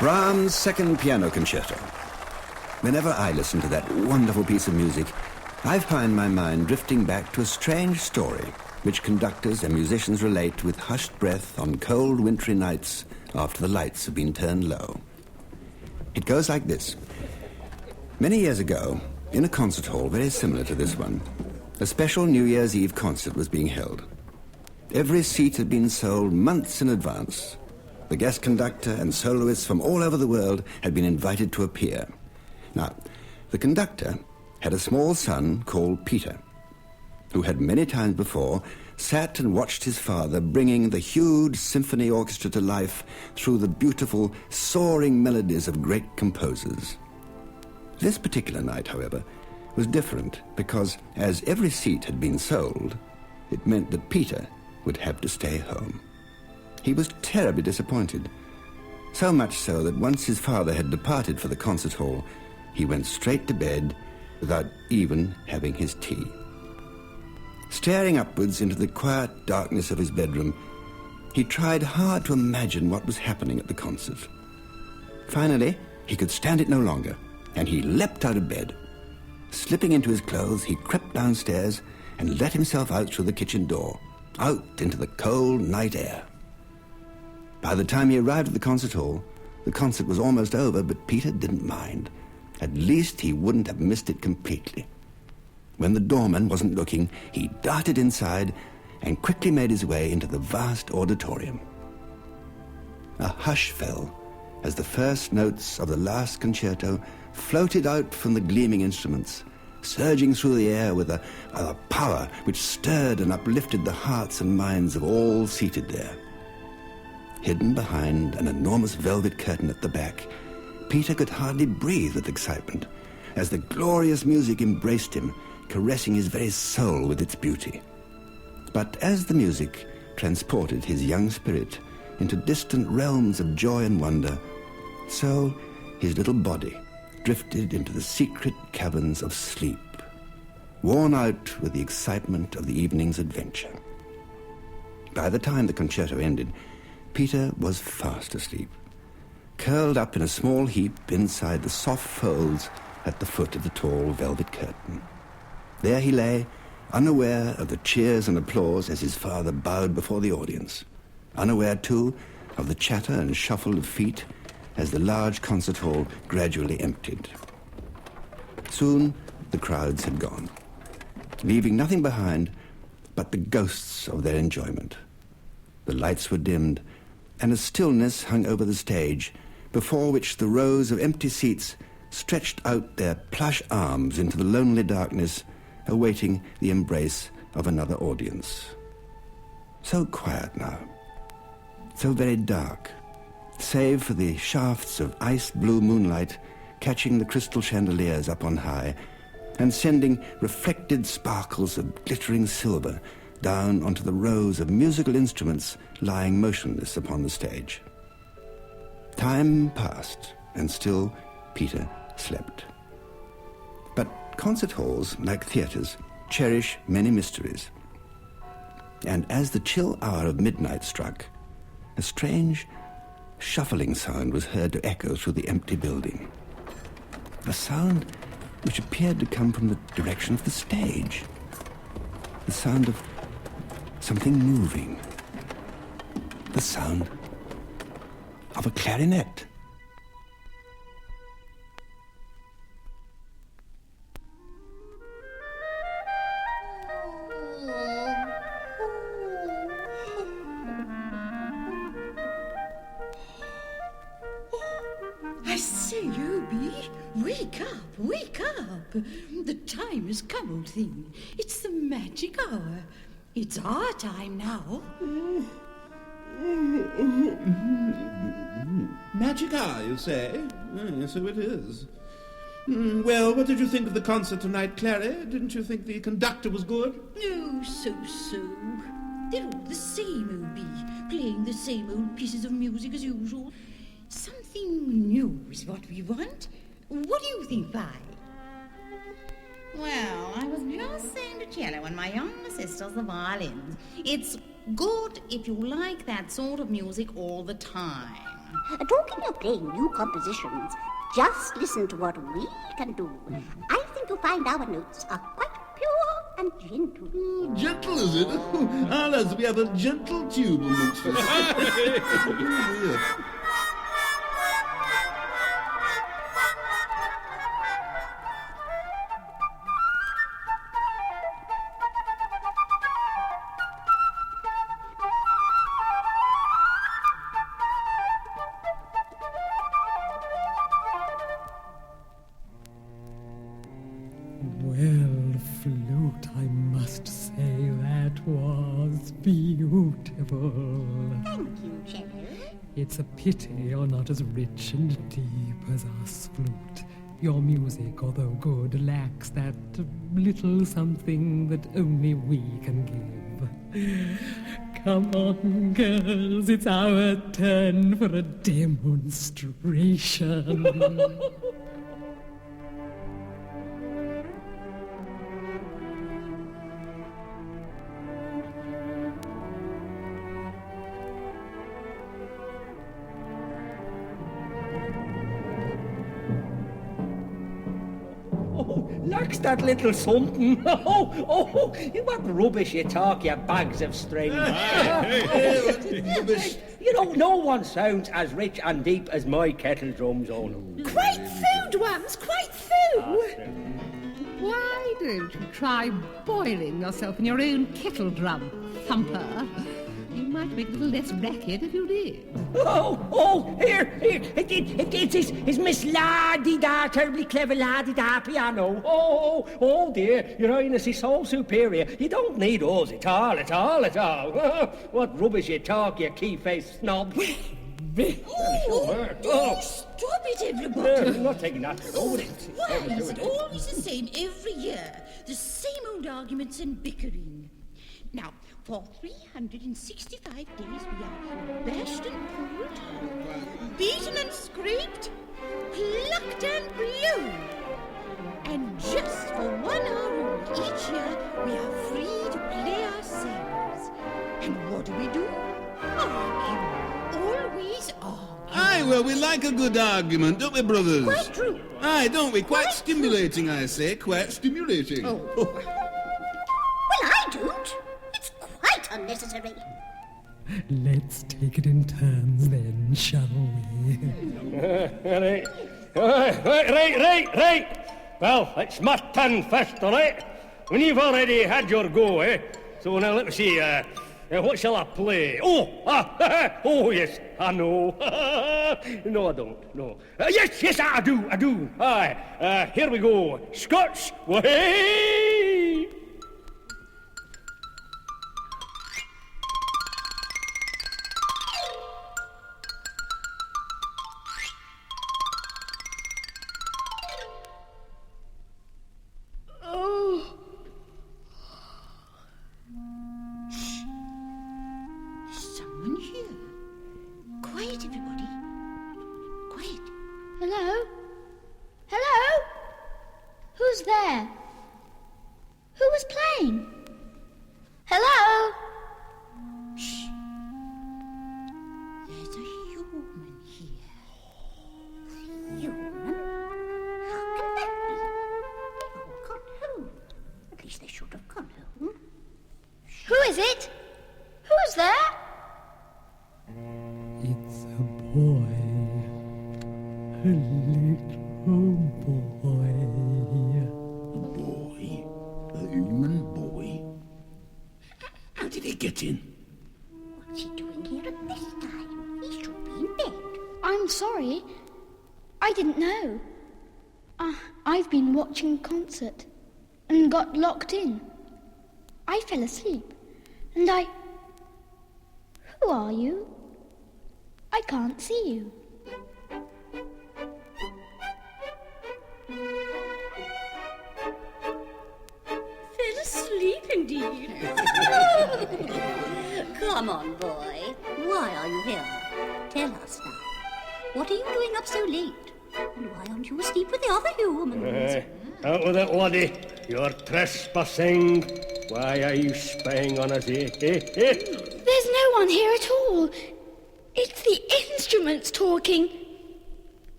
Brahms' Second Piano Concerto. Whenever I listen to that wonderful piece of music, I find my mind drifting back to a strange story which conductors and musicians relate with hushed breath on cold wintry nights after the lights have been turned low. It goes like this. Many years ago, in a concert hall very similar to this one, a special New Year's Eve concert was being held. Every seat had been sold months in advance. The guest conductor and soloists from all over the world had been invited to appear. Now, the conductor had a small son called Peter, who had many times before sat and watched his father bringing the huge symphony orchestra to life through the beautiful, soaring melodies of great composers. This particular night, however, was different because, as every seat had been sold, it meant that Peter would have to stay home. He was terribly disappointed, so much so that once his father had departed for the concert hall, he went straight to bed without even having his tea. Staring upwards into the quiet darkness of his bedroom, he tried hard to imagine what was happening at the concert. Finally, he could stand it no longer, and he leapt out of bed. Slipping into his clothes, he crept downstairs and let himself out through the kitchen door, out into the cold night air. By the time he arrived at the concert hall, the concert was almost over, but Peter didn't mind. At least he wouldn't have missed it completely. When the doorman wasn't looking, he darted inside and quickly made his way into the vast auditorium. A hush fell as the first notes of the last concerto floated out from the gleaming instruments, surging through the air with a power which stirred and uplifted the hearts and minds of all seated there. Hidden behind an enormous velvet curtain at the back, Peter could hardly breathe with excitement as the glorious music embraced him, caressing his very soul with its beauty. But as the music transported his young spirit into distant realms of joy and wonder, so his little body drifted into the secret caverns of sleep, worn out with the excitement of the evening's adventure. By the time the concerto ended, Peter was fast asleep, curled up in a small heap inside the soft folds at the foot of the tall velvet curtain. There he lay, unaware of the cheers and applause as his father bowed before the audience, unaware, too, of the chatter and shuffle of feet as the large concert hall gradually emptied. Soon the crowds had gone, leaving nothing behind but the ghosts of their enjoyment. The lights were dimmed, and a stillness hung over the stage, before which the rows of empty seats stretched out their plush arms into the lonely darkness, awaiting the embrace of another audience. So quiet now, so very dark, save for the shafts of ice-blue moonlight catching the crystal chandeliers up on high and sending reflected sparkles of glittering silver down onto the rows of musical instruments lying motionless upon the stage. Time passed, and still Peter slept. But concert halls, like theaters, cherish many mysteries. And as the chill hour of midnight struck, a strange shuffling sound was heard to echo through the empty building. A sound which appeared to come from the direction of the stage. The sound of something moving. The sound of a clarinet. I say, Obi, wake up, wake up. The time has come, old thing. It's the magic hour. It's our time now. Magic hour, you say? So it is. Well, what did you think of the concert tonight, Clary? Didn't you think the conductor was good? Oh, so. They're all the same, Obi, playing the same old pieces of music as usual. Something new is what we want. What do you think, Vi? Well, I was just saying to Cello and my younger sisters, the violins, it's good if you like that sort of music all the time. Talking of playing new compositions, just listen to what we can do. I think you'll find our notes are quite pure and gentle. Gentle, is it? Ah, lads, we have a gentle tube amongst us. Well, flute, I must say that was beautiful. Thank you, cello. It's a pity you're not as rich and deep as us, flute. Your music, although good, lacks that little something that only we can give. Come on, girls, it's our turn for a demonstration. Lacks that little something. What rubbish you talk, you bags of string. Rubbish. You know, no one sounds as rich and deep as my kettle drums on. Quite through, Dwams, quite through. Why don't you try boiling yourself in your own kettle drum, thumper? You might make a little less racket if you did. Here, it's his Miss La-di-da, terribly clever La-di-da piano. Oh, dear, your Highness is so superior. You don't need us at all. What rubbish you talk, you key-faced snob. Stop it, everybody. I'm not taking that. Why is it always the same every year? The same old arguments and bickering. Now, for 365 days we are bashed and pulled, beaten and scraped, plucked and blown. And just for 1 hour each year, we are free to play ourselves. And what do? Argue. Always argue. Aye, well, we like a good argument, don't we, brothers? Quite true. Aye, don't we? Quite stimulating, I say. Quite stimulating. Well, I don't. It's quite unnecessary. Let's take it in turns then, shall we? Right. Well, it's my turn first, all right? When you've already had your go, eh? So now let me see, what shall I play? Oh, yes, I know. No, I don't, no. Yes, I do. Aye, here we go. Scotch, way! Someone here. Quiet, everybody. Quiet. Hello? Hello? Who's there? Who was playing? Hello? Shh. There's a human here. Human? How can that be? They've all gone home. At least they should have gone home. Who is it? Who's there? It's a boy. A little boy. Boy? A human boy? How did he get in? What's he doing here at this time? He should be in bed. I'm sorry. I didn't know. I've been watching a concert and got locked in. I fell asleep and Who are you? I can't see you. Fell asleep, indeed. Come on, boy. Why are you here? Tell us now. What are you doing up so late? And why aren't you asleep with the other humans? Out with it, laddie. You're trespassing. Why are you spying on us, eh? There's no one here at all. It's the instruments talking.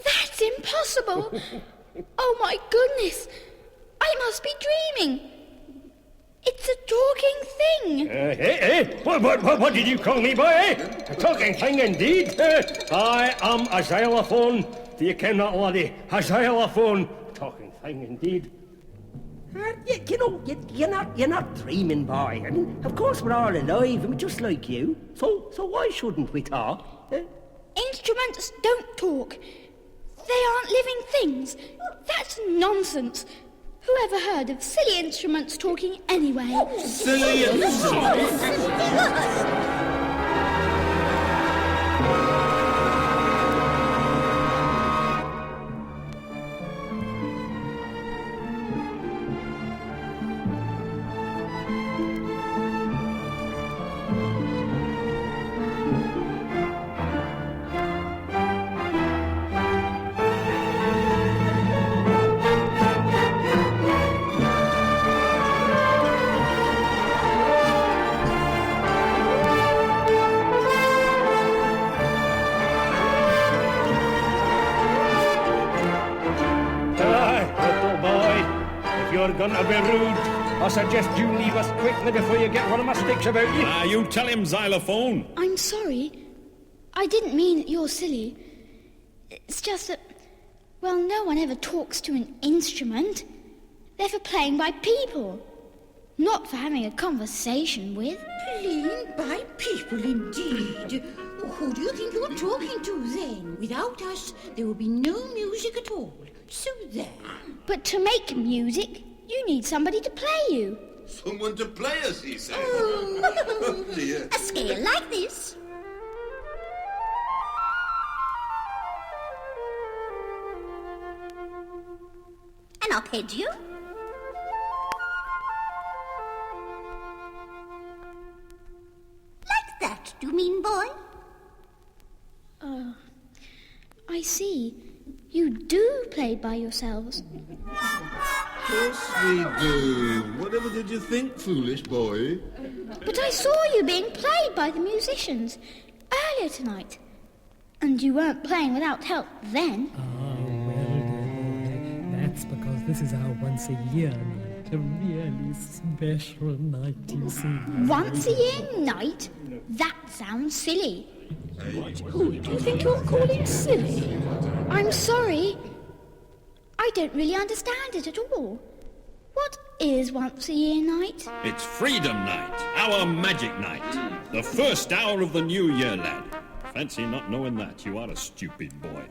That's impossible. Oh, my goodness. I must be dreaming. It's a talking thing. Hey, what did you call me, boy, A talking thing indeed? I am a xylophone. Do you ken that, laddie? A xylophone. Talking thing indeed. You're not dreaming, boy. I mean, of course we're all alive, and we're just like you. So why shouldn't we talk? Instruments don't talk. They aren't living things. That's nonsense. Whoever heard of silly instruments talking anyway? Silly instruments? Gonna be rude. I suggest you leave us quickly before you get one of my sticks about you. You tell him, xylophone. I'm sorry. I didn't mean that you're silly. It's just that, well, no one ever talks to an instrument. They're for playing by people, not for having a conversation with. Playing by people, indeed. Who do you think you're talking to, then? Without us, there will be no music at all. So there. But to make music, you need somebody to play you. Someone to play us, he said. Oh. Dear. A scale like this. An arpeggio. Like that, do you mean, boy? I see. You do play by yourselves. Of course we do. Whatever did you think, foolish boy? But I saw you being played by the musicians earlier tonight. And you weren't playing without help then. Well, dear boy, that's because this is our once-a-year night. A really special night, you see. Once-a-year night? That sounds silly. Who do you think you're calling silly? I'm sorry. I don't really understand it at all. What is once-a-year night? It's Freedom Night, our magic night. The first hour of the new year, lad. Fancy not knowing that. You are a stupid boy.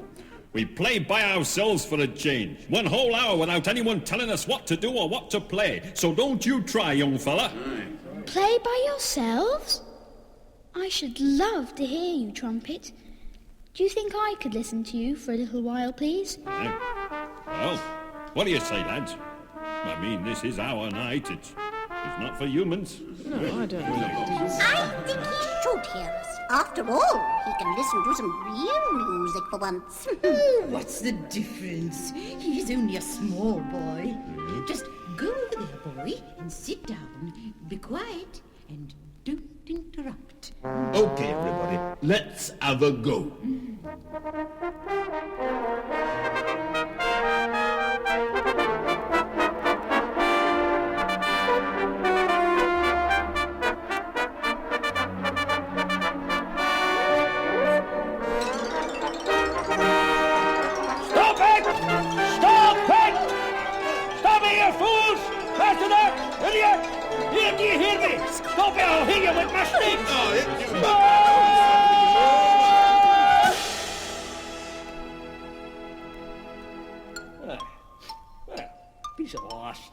We play by ourselves for a change. 1 whole hour without anyone telling us what to do or what to play. So don't you try, young fella. Play by yourselves? I should love to hear you, Trumpet. Do you think I could listen to you for a little while, please? Well, what do you say, lads? I mean, this is our night. It's not for humans. No, I don't think it is. I think he should hear us. After all, he can listen to some real music for once. Oh, what's the difference? He's only a small boy. Just go over there, boy, and sit down. Be quiet and don't interrupt. Okay, everybody, let's have a go. Stop it! Stop it, you fools! Faster up! Idiot! Do you hear me? Stop it! I'll hit you with my stick! Piece of last.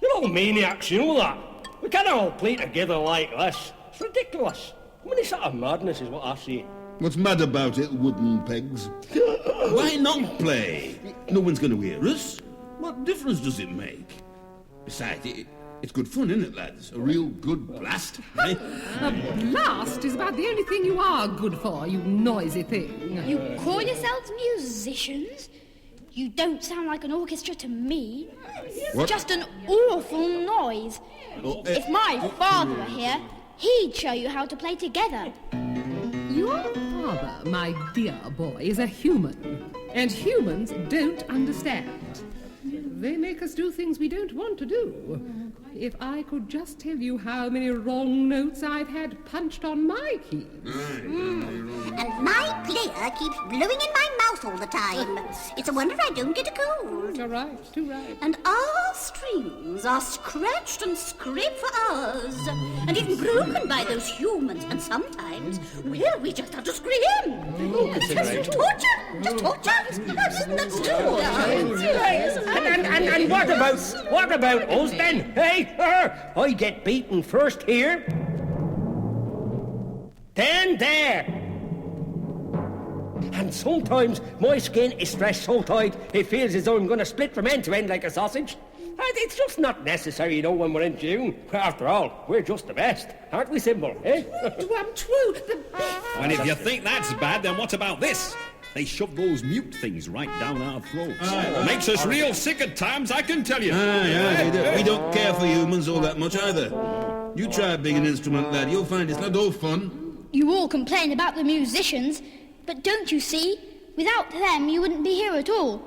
You're all maniacs, you know that. We can't all play together like this. It's ridiculous. I mean, it's sort of madness is what I say. What's mad about it, wooden pegs? Why not play? No one's going to hear us. What difference does it make? Besides, it's good fun, isn't it, lads? A real good blast, eh? A blast is about the only thing you are good for, you noisy thing. You call yourselves musicians? You don't sound like an orchestra to me. What? Just an awful noise. If my father were here, he'd show you how to play together. Your father, my dear boy, is a human, and humans don't understand. They make us do things we don't want to do. If I could just tell you how many wrong notes I've had punched on my keys. And my player keeps blowing in my mouth all the time. It's a wonder I don't get a cold. You're right, too right. And our strings are scratched and scraped for hours, and even broken by those humans. And sometimes, well, we just have to scream. Just torture! Just torture! Isn't that so? And what about us then? Hey, I get beaten first here, then there. And sometimes my skin is stretched so tight it feels as though I'm going to split from end to end like a sausage. And it's just not necessary, when we're in tune. After all, we're just the best, aren't we, Symbol? Eh? True, the best. And if you think that's bad, then what about this? They shove those mute things right down our throats. Makes us real sick at times, I can tell you. We don't care for humans all that much either. You try being an instrument, lad. You'll find it's not all fun. You all complain about the musicians, but don't you see? Without them, you wouldn't be here at all.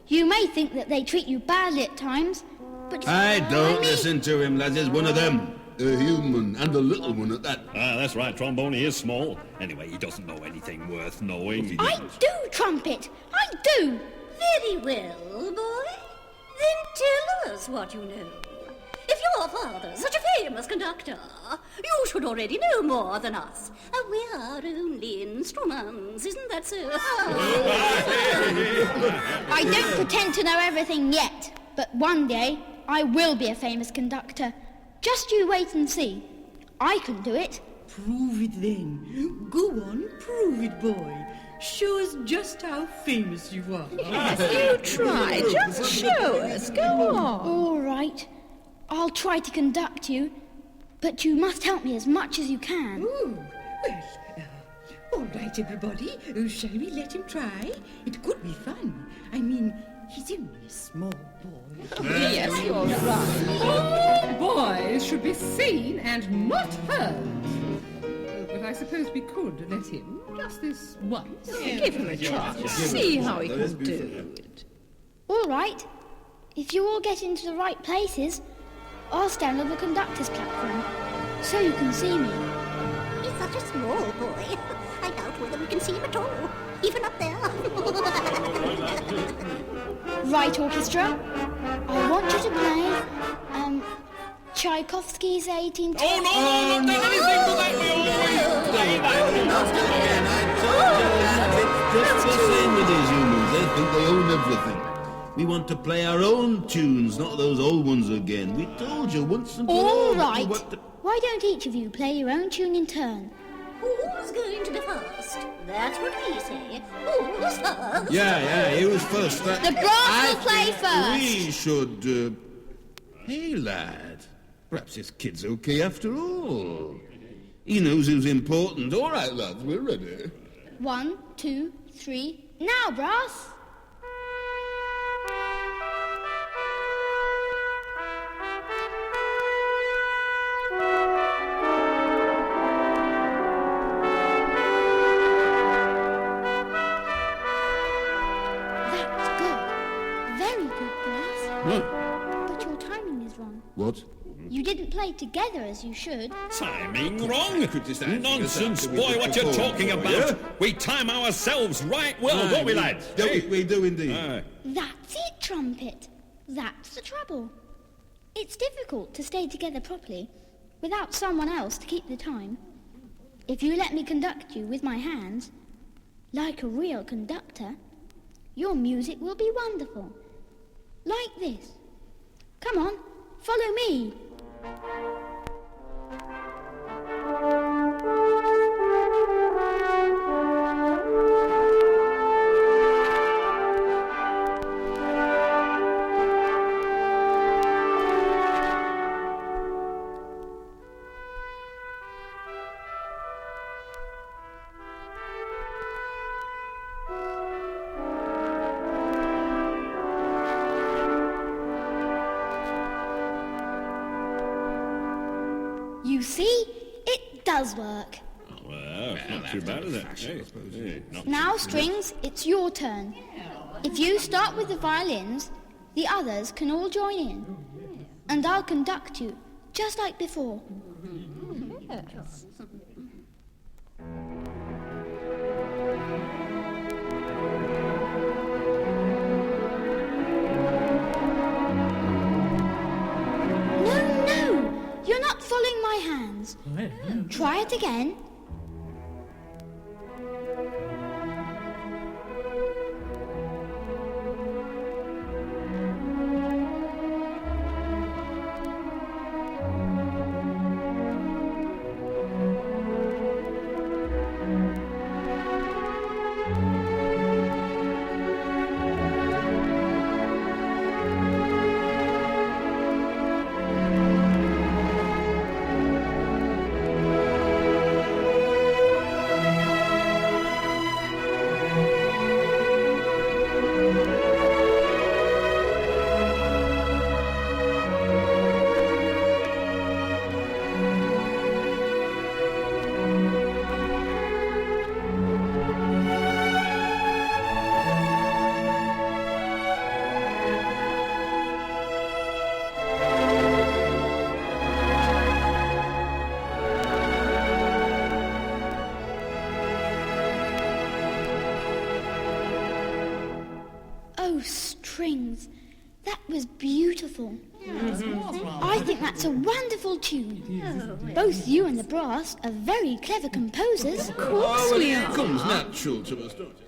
You may think that they treat you badly at times, but... I don't listen to him, lads. He's one of them. A human, and a little one at that. That's right, Trombone, he is small. Anyway, he doesn't know anything worth knowing. I do, Trumpet! I do! Very well, boy. Then tell us what you know. If your father's such a famous conductor, you should already know more than us. We are only instruments, isn't that so? I don't pretend to know everything yet, but one day I will be a famous conductor. Just you wait and see. I can do it. Prove it then. Go on, prove it, boy. Show us just how famous you are. Yes, you try. Just show us. Go on. All right. I'll try to conduct you, but you must help me as much as you can. Ooh, well, all right, everybody. Shall we let him try? It could be fun. I mean, he's only a small boy. Yes, you're right. All boys should be seen and not heard. But I suppose we could let him, just this once. Give him a chance. See how he can do it. All right. If you all get into the right places, I'll stand on the conductor's platform, so you can see me. He's such a small boy. I doubt whether we can see him at all, even up there. Right, orchestra. I want you to play, Tchaikovsky's 18... Oh, no, not done anything to that. We always play that. It's just the same with these humans. They think they own everything. We want to play our own tunes, not those old ones again. We told you once and for all. All right. Why don't each of you play your own tune in turn? Who's going to be first? That's what we say. Who's first? Yeah, he was first. The brass will play first. We should... Hey, lad. Perhaps this kid's okay after all. He knows who's important. All right, lads, we're ready. 1, 2, 3. Now, brass. But your timing is wrong. What? You didn't play together as you should. Timing wrong? Nonsense, boy, what you're talking about. Yeah? We time ourselves right well, don't we, lads? We do indeed. That's it, Trumpet. That's the trouble. It's difficult to stay together properly without someone else to keep the time. If you let me conduct you with my hands, like a real conductor, your music will be wonderful. Like this. Come on, follow me. You see, it does work. Well, Well, not too bad, is it? Hey, not Now, strings, it's your turn. If you start with the violins, the others can all join in. And I'll conduct you, just like before. Yes. No, you're not following my hands. Try it again. Oh, strings. That was beautiful. I think that's a wonderful tune. Both you and the brass are very clever composers. Of course we are. It comes natural to us, don't it?